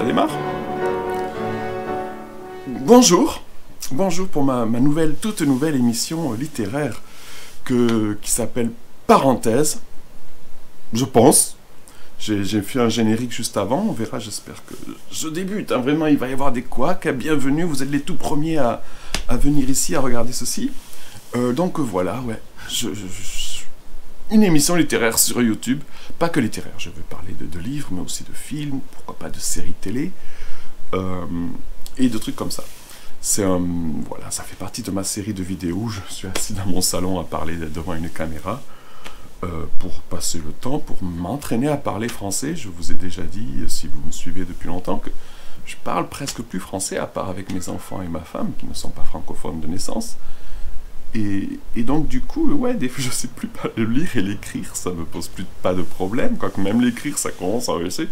démarre. Bonjour, bonjour pour ma toute nouvelle émission littéraire qui s'appelle Parenthèse, je pense. J'ai fait un générique juste avant, on verra, j'espère que je débute, hein, vraiment il va y avoir des couacs, bienvenue, vous êtes les tout premiers à venir ici, à regarder ceci. Donc voilà, ouais, une émission littéraire sur YouTube, pas que littéraire, je veux parler de livres, mais aussi de films, pourquoi pas de séries télé, et de trucs comme ça. Voilà, ça fait partie de ma série de vidéos où je suis assis dans mon salon à parler devant une caméra, pour passer le temps, pour m'entraîner à parler français. Je vous ai déjà dit, si vous me suivez depuis longtemps, que je parle presque plus français, à part avec mes enfants et ma femme, qui ne sont pas francophones de naissance. Et donc du coup, ouais, des fois je sais plus pas le lire et l'écrire, ça me pose pas de problème, quoique même l'écrire ça commence à rester,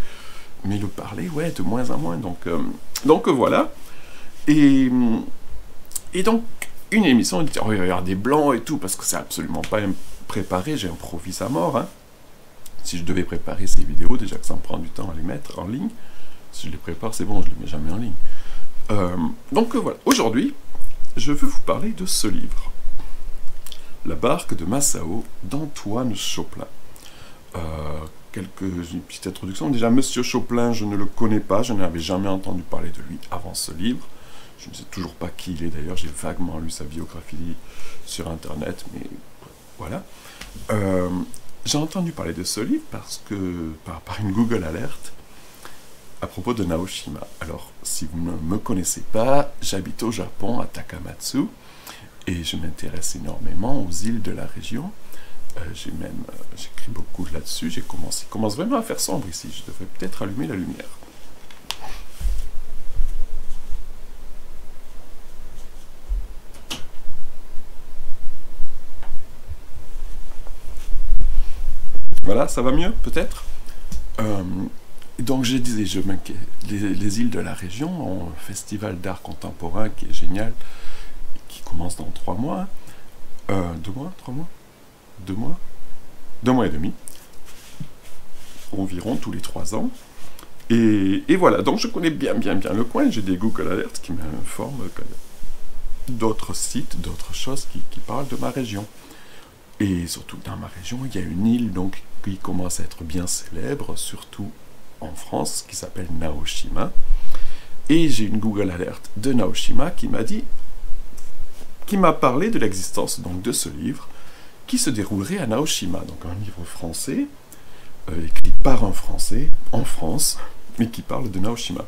mais le parler, ouais, de moins en moins, donc voilà. Et donc, une émission, on dit, oh, il va y avoir des blancs et tout, parce que c'est absolument pas préparé, j'improvise à mort, hein. Si je devais préparer ces vidéos, déjà que ça me prend du temps à les mettre en ligne, si je les prépare, c'est bon, je les mets jamais en ligne. Donc voilà, aujourd'hui, je veux vous parler de ce livre. La barque de Masao, d'Antoine Chopin. Une petite introduction. Déjà, Monsieur Chopin, je ne le connais pas, je n'avais jamais entendu parler de lui avant ce livre. Je ne sais toujours pas qui il est d'ailleurs, j'ai vaguement lu sa biographie sur Internet, mais voilà. J'ai entendu parler de ce livre parce que, par une Google Alert, à propos de Naoshima. Alors, si vous ne me connaissez pas, j'habite au Japon, à Takamatsu, et je m'intéresse énormément aux îles de la région. J'écris beaucoup là-dessus, il commence vraiment à faire sombre ici, je devrais peut-être allumer la lumière. Voilà, ça va mieux, peut-être. Donc, je disais, les îles de la région ont un festival d'art contemporain qui est génial, qui commence dans 3 mois. 2 mois, 3 mois 2 mois 2 mois et demi. Environ tous les 3 ans. Et voilà, donc je connais bien le coin. J'ai des Google Alerts qui m'informent d'autres sites, d'autres choses qui parlent de ma région. Et surtout, dans ma région, il y a une île donc, qui commence à être bien célèbre, surtout en France, qui s'appelle Naoshima. Et j'ai une Google Alert de Naoshima qui m'a parlé de l'existence donc de ce livre qui se déroulerait à Naoshima, donc un livre français, écrit par un Français, en France, mais qui parle de Naoshima.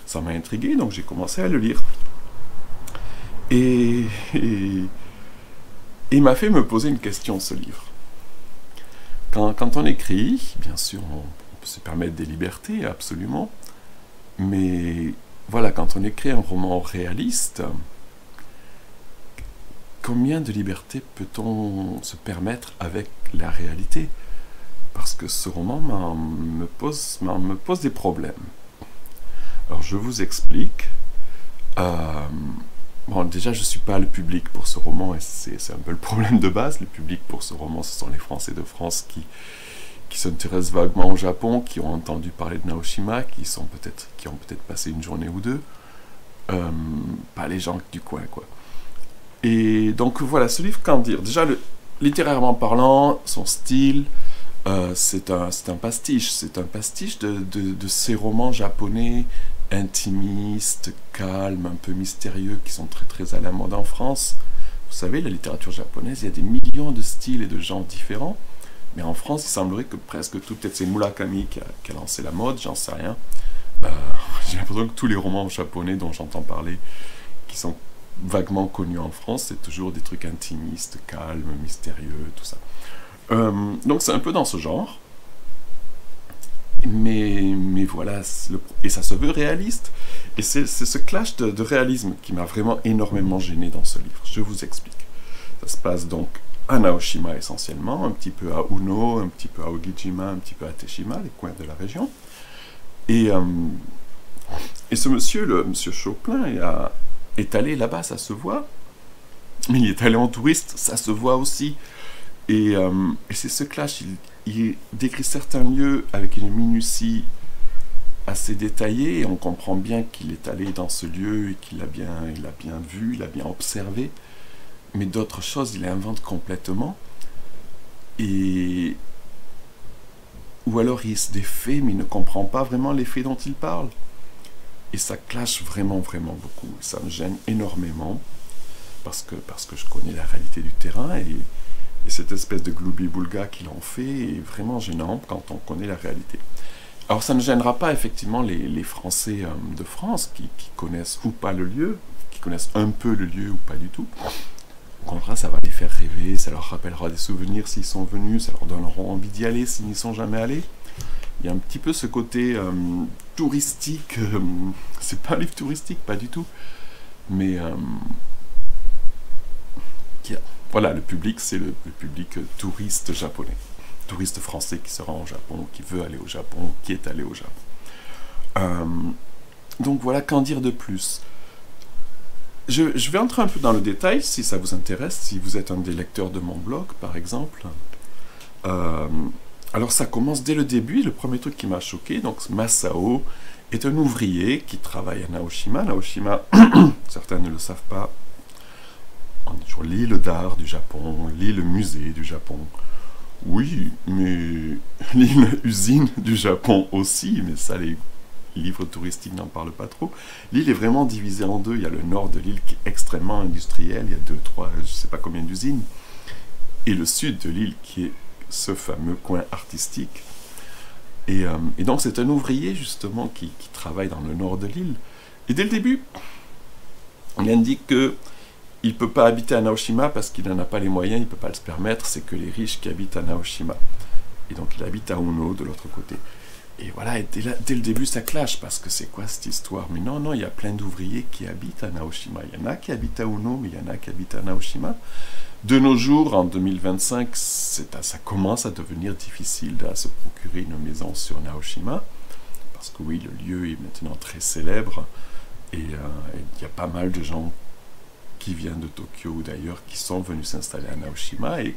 Ça m'a intrigué, donc j'ai commencé à le lire. Et il m'a fait me poser une question, ce livre. Quand on écrit, bien sûr, on peut se permettre des libertés, absolument, mais voilà, quand on écrit un roman réaliste, combien de liberté peut-on se permettre avec la réalité? Parce que ce roman me pose des problèmes. Alors, je vous explique. Bon, déjà, je ne suis pas le public pour ce roman, et c'est un peu le problème de base. Le public pour ce roman, ce sont les Français de France qui s'intéressent vaguement au Japon, qui ont entendu parler de Naoshima, qui ont peut-être passé une journée ou deux. Pas les gens du coin, quoi. Et donc, voilà, ce livre, qu'en dire? Déjà, littérairement parlant, son style, c'est un pastiche. C'est un pastiche de ces romans japonais intimistes, calmes, un peu mystérieux, qui sont très très à la mode en France. Vous savez, la littérature japonaise, il y a des millions de styles et de genres différents, mais en France, il semblerait que presque tout, peut-être c'est Murakami qui a lancé la mode, j'en sais rien. J'ai l'impression que tous les romans japonais dont j'entends parler, qui sont vaguement connus en France, c'est toujours des trucs intimistes, calmes, mystérieux, tout ça. Donc c'est un peu dans ce genre. Mais voilà, et ça se veut réaliste. Et c'est ce clash de réalisme qui m'a vraiment énormément gêné dans ce livre. Je vous explique. Ça se passe donc à Naoshima essentiellement, un petit peu à Uno, un petit peu à Ogijima, un petit peu à Teshima, les coins de la région. Et ce monsieur Chopin, est allé là-bas, ça se voit. Mais il est allé en touriste, ça se voit aussi. Et c'est ce clash, il décrit certains lieux avec une minutie assez détaillé, et on comprend bien qu'il est allé dans ce lieu, et qu'il a bien vu, il a bien observé, mais d'autres choses, il invente complètement, et... ou alors il se défait, mais il ne comprend pas vraiment les faits dont il parle. Et ça clash vraiment, vraiment beaucoup. Ça me gêne énormément, parce que je connais la réalité du terrain, et cette espèce de gloubi-boulga qu'il en fait est vraiment gênant quand on connaît la réalité. Alors ça ne gênera pas effectivement les Français de France qui connaissent ou pas le lieu, qui connaissent un peu le lieu ou pas du tout. Au contraire, ça va les faire rêver, ça leur rappellera des souvenirs s'ils sont venus, ça leur donnera envie d'y aller s'ils n'y sont jamais allés. Il y a un petit peu ce côté touristique, c'est pas un livre touristique, pas du tout, mais voilà, le public, c'est le public touriste japonais, touriste français qui se rend au Japon, qui veut aller au Japon, qui est allé au Japon. Donc voilà, qu'en dire de plus? Je vais entrer un peu dans le détail, si ça vous intéresse, si vous êtes un des lecteurs de mon blog, par exemple. Alors ça commence dès le début, le premier truc qui m'a choqué, donc Masao est un ouvrier qui travaille à Naoshima. Naoshima, certains ne le savent pas, on est sur l'île d'art du Japon, l'île musée du Japon. Oui, mais l'île usine du Japon aussi, mais ça les livres touristiques n'en parlent pas trop. L'île est vraiment divisée en deux. Il y a le nord de l'île qui est extrêmement industriel, il y a 2, 3, je ne sais pas combien d'usines, et le sud de l'île qui est ce fameux coin artistique. Et donc c'est un ouvrier justement qui travaille dans le nord de l'île. Et dès le début, il indique que il ne peut pas habiter à Naoshima parce qu'il n'en a pas les moyens, il ne peut pas se permettre, c'est que les riches qui habitent à Naoshima. Et donc il habite à Uno, de l'autre côté. Et voilà, et dès le début ça clash, parce que c'est quoi cette histoire? Mais non, il y a plein d'ouvriers qui habitent à Naoshima. Il y en a qui habitent à Uno, mais il y en a qui habitent à Naoshima. De nos jours, en 2025, ça commence à devenir difficile de se procurer une maison sur Naoshima, parce que oui, le lieu est maintenant très célèbre, et il y a pas mal de gens qui viennent de Tokyo ou d'ailleurs qui sont venus s'installer à Naoshima, et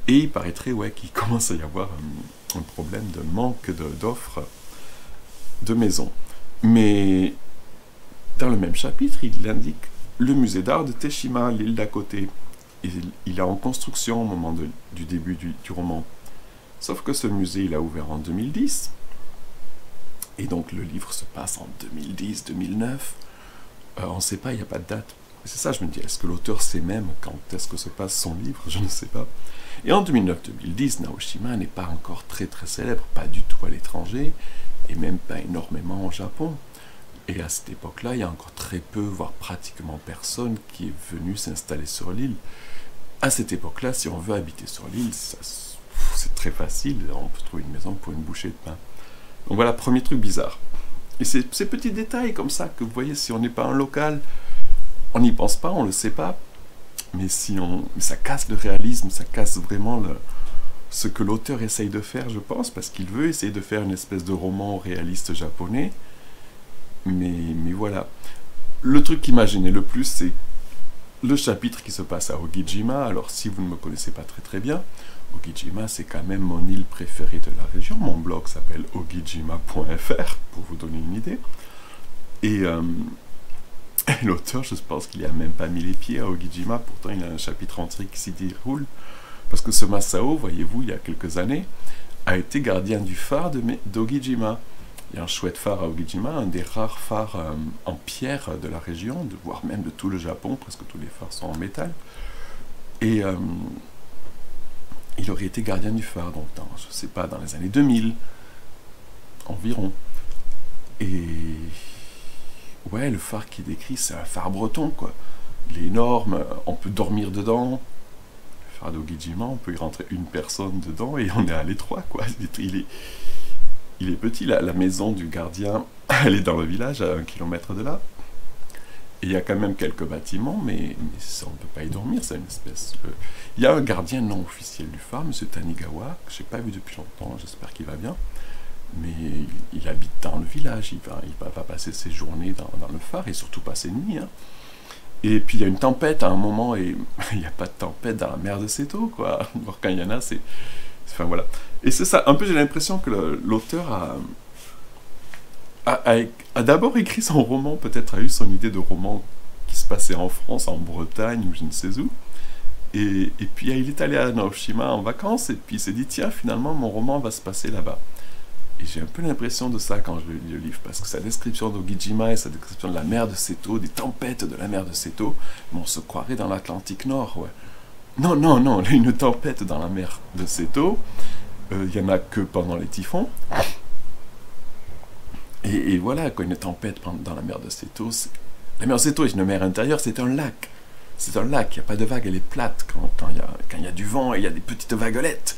il paraîtrait qu'il commence à y avoir un problème de manque d'offres de maisons. Mais dans le même chapitre, il indique le musée d'art de Teshima, l'île d'à côté. Il est en construction au moment du début du roman. Sauf que ce musée, il a ouvert en 2010. Et donc le livre se passe en 2010, 2009. On ne sait pas, il n'y a pas de date. C'est ça, je me dis, est-ce que l'auteur sait même quand est-ce que se passe son livre? Je ne sais pas. Et en 2009-2010, Naoshima n'est pas encore très très célèbre, pas du tout à l'étranger, et même pas énormément au Japon. Et à cette époque-là, il y a encore très peu, voire pratiquement personne qui est venu s'installer sur l'île. À cette époque-là, si on veut habiter sur l'île, c'est très facile, on peut trouver une maison pour une bouchée de pain. Donc voilà, premier truc bizarre. Et ces petits détails comme ça, que vous voyez, si on n'est pas un local, on n'y pense pas, on ne le sait pas, mais ça casse le réalisme, ça casse vraiment ce que l'auteur essaye de faire, je pense, parce qu'il veut essayer de faire une espèce de roman réaliste japonais, mais voilà. Le truc qui m'a gêné le plus, c'est le chapitre qui se passe à Ogijima. Alors si vous ne me connaissez pas très très bien, Ogijima c'est quand même mon île préférée de la région, mon blog s'appelle ogijima.fr, pour vous donner une idée, et l'auteur, je pense qu'il n'a même pas mis les pieds à Ogijima, pourtant il a un chapitre entier qui s'y déroule, parce que ce Masao, voyez-vous, il y a quelques années, a été gardien du phare d'Ogijima. Il y a un chouette phare à Ogijima, un des rares phares en pierre de la région, voire même de tout le Japon, presque tous les phares sont en métal. Et il aurait été gardien du phare, donc je ne sais pas, dans les années 2000, environ. Et ouais, le phare qu'il décrit, c'est un phare breton, quoi. Il est énorme, on peut dormir dedans. Le phare d'Ogijima, on peut y rentrer une personne dedans et on est à l'étroit, quoi. Il est petit, la maison du gardien, elle est dans le village, à 1 kilomètre de là. Et il y a quand même quelques bâtiments, mais ça, on ne peut pas y dormir, c'est une espèce... Il y a un gardien non officiel du phare, M. Tanigawa, que je n'ai pas vu depuis longtemps, j'espère qu'il va bien. Mais il habite dans le village, il va pas passer ses journées dans le phare, et surtout pas ses nuits. Hein. Et puis il y a une tempête à un moment, et il n'y a pas de tempête dans la mer de Seto, quoi. Alors quand il y en a, enfin voilà. Et c'est ça, un peu j'ai l'impression que l'auteur a d'abord écrit son roman, peut-être a eu son idée de roman qui se passait en France, en Bretagne ou je ne sais où. Et puis il est allé à Naoshima en vacances et puis il s'est dit tiens finalement mon roman va se passer là-bas. Et j'ai un peu l'impression de ça quand je lis le livre parce que sa description d'Ogijima et sa description de la mer de Seto, des tempêtes de la mer de Seto, on se croirait dans l'Atlantique Nord, ouais. Non, non, non, une tempête dans la mer de Seto, il n'y en a que pendant les typhons. Et voilà, quoi, une tempête dans la mer de Seto, la mer de Seto est une mer intérieure, c'est un lac. C'est un lac, il n'y a pas de vague, elle est plate quand il y a du vent et il y a des petites vaguelettes.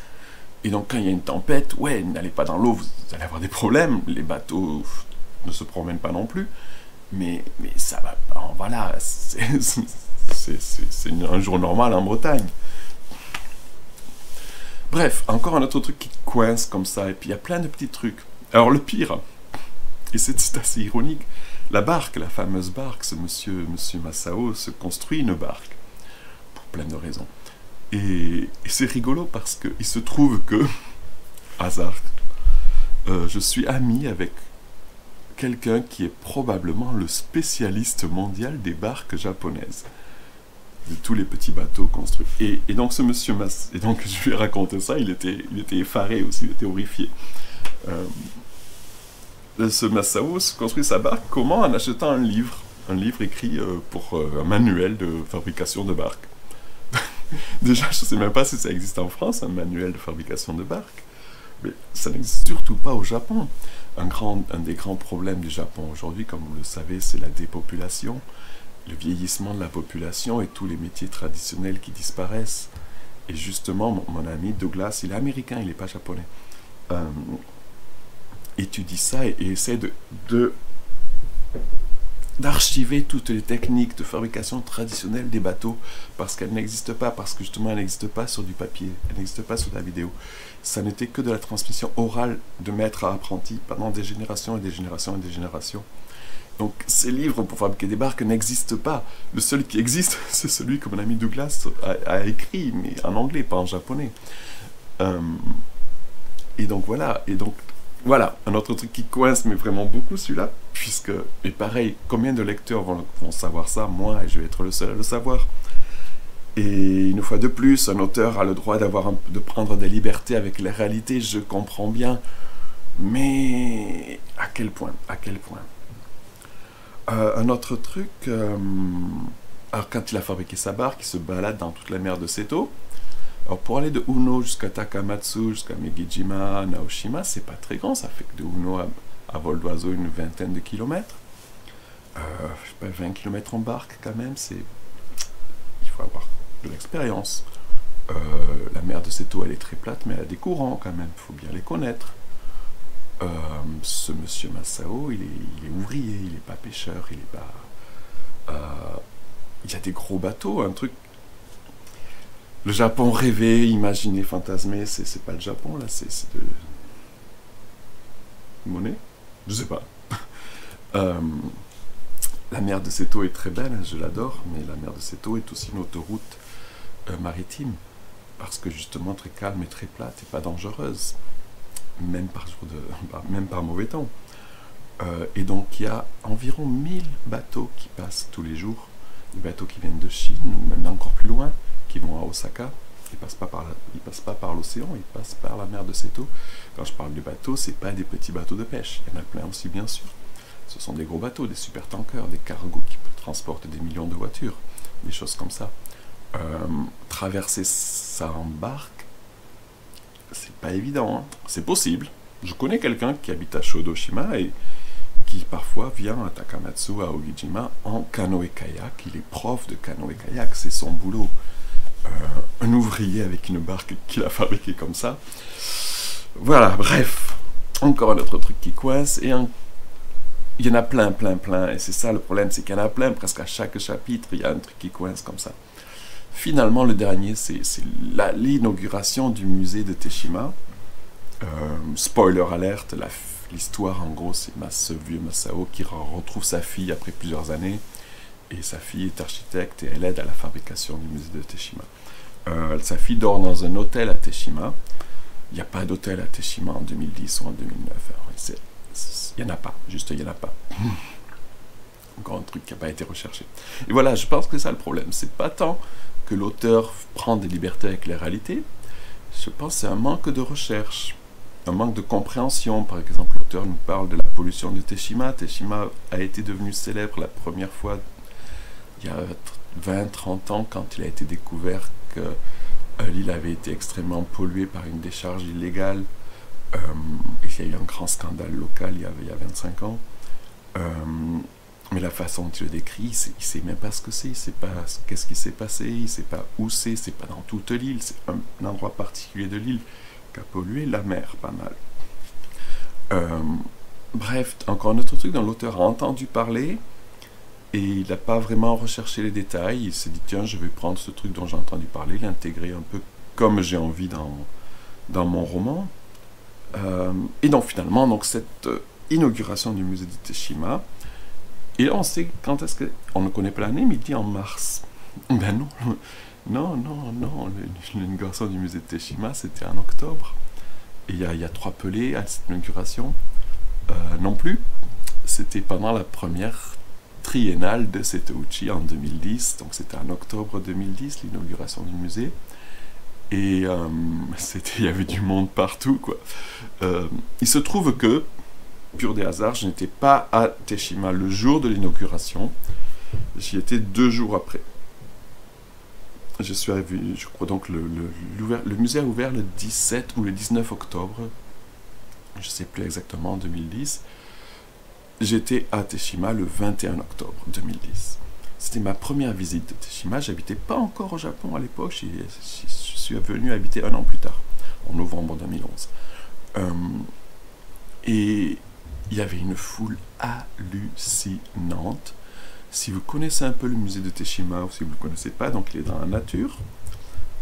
Et donc quand il y a une tempête, ouais, n'allez pas dans l'eau, vous allez avoir des problèmes, les bateaux ne se promènent pas non plus, mais ça va, voilà, c'est un jour normal en Bretagne. Bref, encore un autre truc qui coince comme ça, et puis il y a plein de petits trucs. Alors le pire, et c'est assez ironique, la barque, la fameuse barque, ce monsieur Masao se construit une barque, pour plein de raisons. Et c'est rigolo parce qu'il se trouve que, hasard, je suis ami avec quelqu'un qui est probablement le spécialiste mondial des barques japonaises, de tous les petits bateaux construits. Et donc ce monsieur et donc je lui ai raconté ça, il était effaré aussi, il était horrifié. Ce Masao se construit sa barque comment? En achetant un livre écrit pour un manuel de fabrication de barques. Déjà, je ne sais même pas si ça existe en France, un manuel de fabrication de barques, mais ça n'existe surtout pas au Japon. Un des grands problèmes du Japon aujourd'hui, comme vous le savez, c'est la dépopulation, le vieillissement de la population et tous les métiers traditionnels qui disparaissent. Et justement, mon ami Douglas, il est américain, il n'est pas japonais, étudie ça et essaie d'archiver toutes les techniques de fabrication traditionnelle des bateaux parce qu'elles n'existent pas, parce que justement elles n'existent pas sur du papier, elles n'existent pas sur la vidéo. Ça n'était que de la transmission orale de maître à apprenti pendant des générations et des générations et des générations. Donc ces livres pour fabriquer des barques n'existent pas. Le seul qui existe, c'est celui que mon ami Douglas a écrit, mais en anglais, pas en japonais. Et donc voilà, voilà, un autre truc qui coince, mais vraiment beaucoup celui-là, puisque, et pareil, combien de lecteurs vont savoir ça? Moi, et je vais être le seul à le savoir. Et une fois de plus, un auteur a le droit de prendre des libertés avec la réalité, je comprends bien, mais à quel point? Un autre truc, alors quand il a fabriqué sa barque, il se balade dans toute la mer de Seto. Alors pour aller de Uno jusqu'à Takamatsu, jusqu'à Megijima, Naoshima, c'est pas très grand, ça fait que de Uno à vol d'oiseau une vingtaine de kilomètres. Je sais pas, 20 kilomètres en barque quand même, il faut avoir de l'expérience. La mer de Seto, elle est très plate, mais elle a des courants quand même, il faut bien les connaître. Ce monsieur Masao, il est ouvrier, il n'est pas pêcheur, il est pas... il y a des gros bateaux, un truc... Le Japon rêvé, imaginé, fantasmé, c'est pas le Japon, là, c'est de... monnaie? Je sais pas. La mer de Seto est très belle, je l'adore, mais la mer de Seto est aussi une autoroute maritime, parce que justement très calme et très plate et pas dangereuse, même par mauvais temps. Et donc il y a environ 1000 bateaux qui passent tous les jours, des bateaux qui viennent de Chine, ou même encore plus loin, qui vont à Osaka. Ils passent pas par l'océan, ils passent par la mer de Seto. Quand je parle de bateaux, c'est pas des petits bateaux de pêche, il y en a plein aussi bien sûr. Ce sont des gros bateaux, des super tankers, des cargos qui transportent des millions de voitures, des choses comme ça. Traverser ça en barque, c'est pas évident, hein. C'est possible. Je connais quelqu'un qui habite à Shodoshima et qui parfois vient à Takamatsu, à Ogijima, en canoë-kayak. Il est prof de canoë-kayak, c'est son boulot. Un ouvrier avec une barque qu'il a fabriquée comme ça. Voilà, bref. Encore un autre truc qui coince. Et il y en a plein. Et c'est ça le problème, c'est qu'il y en a plein. Presque à chaque chapitre, il y a un truc qui coince comme ça. Finalement, le dernier, c'est l'inauguration du musée de Teshima. Spoiler alerte, l'histoire en gros, c'est ce vieux Masao qui retrouve sa fille après plusieurs années. Et sa fille est architecte et elle aide à la fabrication du musée de Teshima. Sa fille dort dans un hôtel à Teshima. Il n'y a pas d'hôtel à Teshima en 2010 ou en 2009. il n'y en a pas, juste il n'y en a pas. Encore un truc qui n'a pas été recherché. Et voilà, je pense que c'est ça le problème. C'est pas tant que l'auteur prend des libertés avec les réalités, je pense que c'est un manque de recherche, un manque de compréhension. Par exemple, l'auteur nous parle de la pollution de Teshima. Teshima a été devenu célèbre la première fois il y a 20-30 ans quand il a été découvert que l'île avait été extrêmement polluée par une décharge illégale. Et il y a eu un grand scandale local il y a 25 ans. Mais la façon dont il le décrit, il ne sait même pas ce que c'est, il ne sait pas qu'est-ce qui s'est passé, il ne sait pas où c'est pas dans toute l'île, c'est un endroit particulier de l'île qui a pollué la mer pas mal. Bref, encore un autre truc dont l'auteur a entendu parler, et il n'a pas vraiment recherché les détails, il s'est dit tiens, je vais prendre ce truc dont j'ai entendu parler, l'intégrer un peu comme j'ai envie dans mon roman. Et donc finalement, donc, cette inauguration du musée de Teshima, et on sait quand est-ce que... On ne connaît pas l'année, mais il dit en mars. Ben non, l'inauguration du musée de Teshima, c'était en octobre. Et il y a 3 pelés à cette inauguration. Non plus. C'était pendant la première triennale de Setouchi en 2010. Donc c'était en octobre 2010, l'inauguration du musée. Et il y avait du monde partout, quoi. Il se trouve que, pur des hasards, je n'étais pas à Teshima le jour de l'inauguration, j'y étais 2 jours après. Je suis arrivé, je crois donc, le musée a ouvert le 17 ou le 19 octobre, je ne sais plus exactement, en 2010. J'étais à Teshima le 21 octobre 2010. C'était ma première visite de Teshima, j'habitais pas encore au Japon à l'époque, je suis venu habiter 1 an plus tard, en novembre 2011. Et il y avait une foule hallucinante. Si vous connaissez un peu le musée de Teshima, ou si vous ne le connaissez pas, donc il est dans la nature.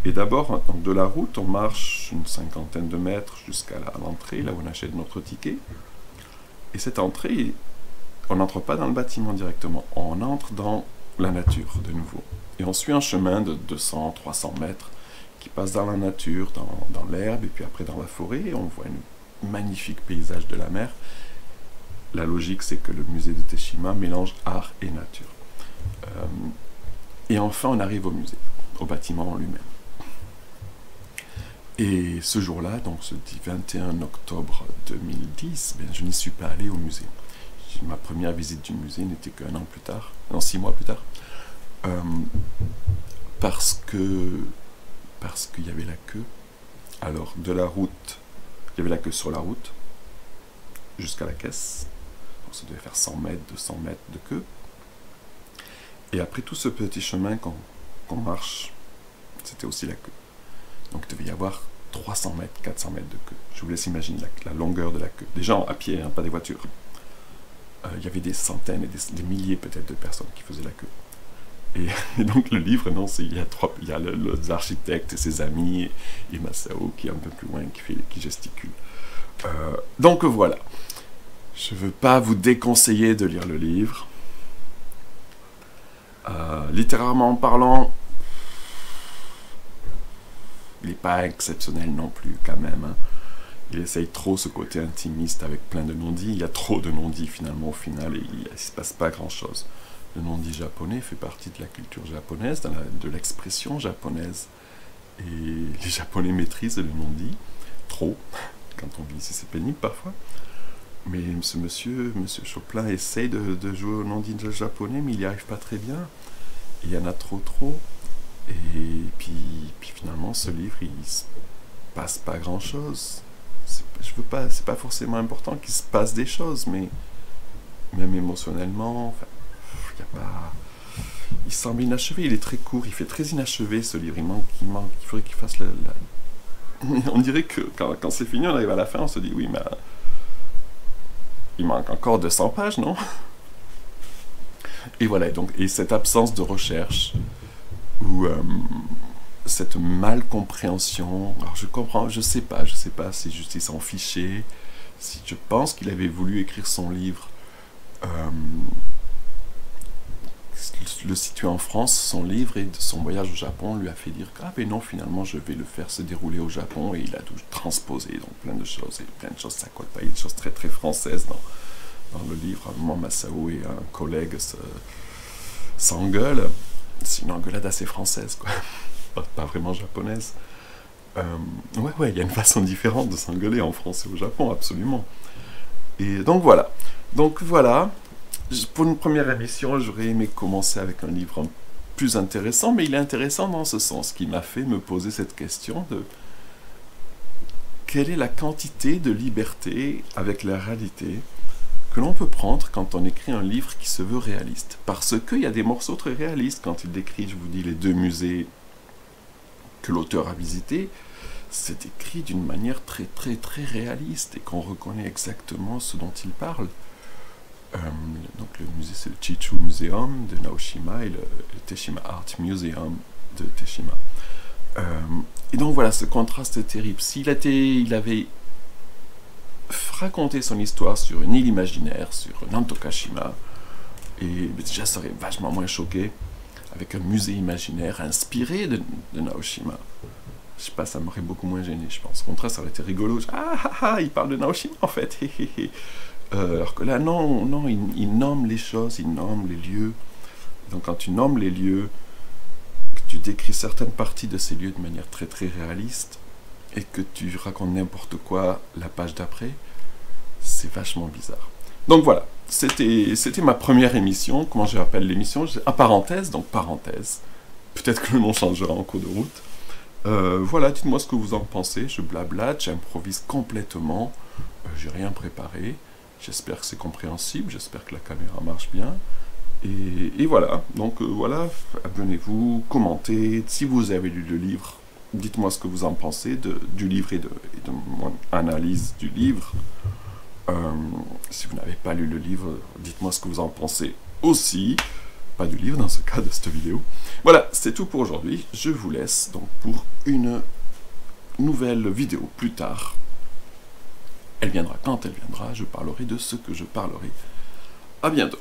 Et d'abord, de la route, on marche une 50aine de mètres jusqu'à l'entrée, là où on achète notre ticket. Et cette entrée, on n'entre pas dans le bâtiment directement, on entre dans la nature de nouveau. Et on suit un chemin de 200-300 mètres qui passe dans la nature, dans l'herbe, et puis après dans la forêt, et on voit un magnifique paysage de la mer. La logique, c'est que le musée de Teshima mélange art et nature. Et enfin, on arrive au musée, au bâtiment en lui-même. Et ce jour-là, donc ce 21 octobre 2010, ben, je n'y suis pas allé au musée. Ma première visite du musée n'était qu'1 an plus tard, non, 6 mois plus tard, parce qu'il y avait la queue. Alors, de la route, il y avait la queue sur la route, jusqu'à la caisse. Donc, ça devait faire 100 mètres, 200 mètres de queue. Et après tout ce petit chemin qu'on marche, c'était aussi la queue. Donc, il devait y avoir 300 mètres, 400 mètres de queue. Je vous laisse imaginer la longueur de la queue. Des gens à pied, hein, pas des voitures. Il y avait des centaines et des milliers peut-être de personnes qui faisaient la queue. Et donc le livre, non, il y a l'architecte et ses amis, et Masao qui est un peu plus loin, qui gesticule. Donc voilà. Je ne veux pas vous déconseiller de lire le livre. Littérairement parlant, il n'est pas exceptionnel non plus, quand même. Hein. Il essaye trop ce côté intimiste avec plein de non-dits. Il y a trop de non-dits finalement au final et il ne se passe pas grand-chose. Le non-dit japonais fait partie de la culture japonaise, de l'expression japonaise. Et les Japonais maîtrisent le non-dit. Trop. Quand on vit ici, c'est pénible parfois. Mais ce monsieur Choplin essaye de jouer au non-dit japonais, mais il n'y arrive pas très bien. Il y en a trop. Et puis finalement, ce livre, il ne se passe pas grand-chose. C'est pas forcément important qu'il se passe des choses, mais même émotionnellement, enfin, il semble inachevé, il est très court, il fait très inachevé ce livre, il faudrait qu'il fasse on dirait que quand c'est fini, on arrive à la fin, on se dit oui, mais il manque encore 200 pages, non? Et voilà, et cette absence de recherche, ou cette malcompréhension, alors je sais pas si juste il s'en fichait, si je pense qu'il avait voulu écrire son livre le situer en France, son livre et son voyage au Japon lui a fait dire que, ah ben non, finalement, je vais le faire se dérouler au Japon, et il a tout transposé, donc plein de choses, ça colle pas, il y a des choses très très françaises dans le livre. À un moment, Masao et un collègue s'engueulent. C'est une engueulade assez française, quoi. Pas vraiment japonaise. Ouais, il y a une façon différente de s'engueuler en France et au Japon, absolument. Et donc voilà. Pour une première émission, j'aurais aimé commencer avec un livre plus intéressant, mais il est intéressant dans ce sens qu'il m'a fait me poser cette question de quelle est la quantité de liberté avec la réalité que l'on peut prendre quand on écrit un livre qui se veut réaliste. Parce qu'il y a des morceaux très réalistes. Quand il décrit, je vous dis, les 2 musées que l'auteur a visités, c'est écrit d'une manière très très très réaliste et qu'on reconnaît exactement ce dont il parle. Donc le musée, c'est le Chichu Museum de Naoshima et le Teshima Art Museum de Teshima. Et donc voilà, ce contraste est terrible. Il avait raconté son histoire sur une île imaginaire, sur Nantokashima, et déjà ça aurait vachement moins choqué, avec un musée imaginaire inspiré de Naoshima. Je sais pas, ça m'aurait beaucoup moins gêné, je pense. Au contraire, ça aurait été rigolo. Il parle de Naoshima en fait. Alors que là, non, il nomme les choses, il nomme les lieux. Donc quand tu nommes les lieux, que tu décris certaines parties de ces lieux de manière très très réaliste, et que tu racontes n'importe quoi la page d'après, c'est vachement bizarre. Donc voilà, c'était ma première émission. Comment je rappelle l'émission? En parenthèse, donc parenthèse. Peut-être que le nom changera en cours de route. Voilà, dites-moi ce que vous en pensez. Je blablate, j'improvise complètement. J'ai rien préparé. J'espère que c'est compréhensible. J'espère que la caméra marche bien. Et voilà. Donc voilà, abonnez-vous, commentez. Si vous avez lu le livre, dites-moi ce que vous en pensez du livre et de mon analyse du livre. Si vous n'avez pas lu le livre, dites-moi ce que vous en pensez aussi. Pas du livre dans ce cas de cette vidéo. Voilà, c'est tout pour aujourd'hui. Je vous laisse donc pour une nouvelle vidéo plus tard. Elle viendra quand elle viendra. Je parlerai de ce que je parlerai. À bientôt.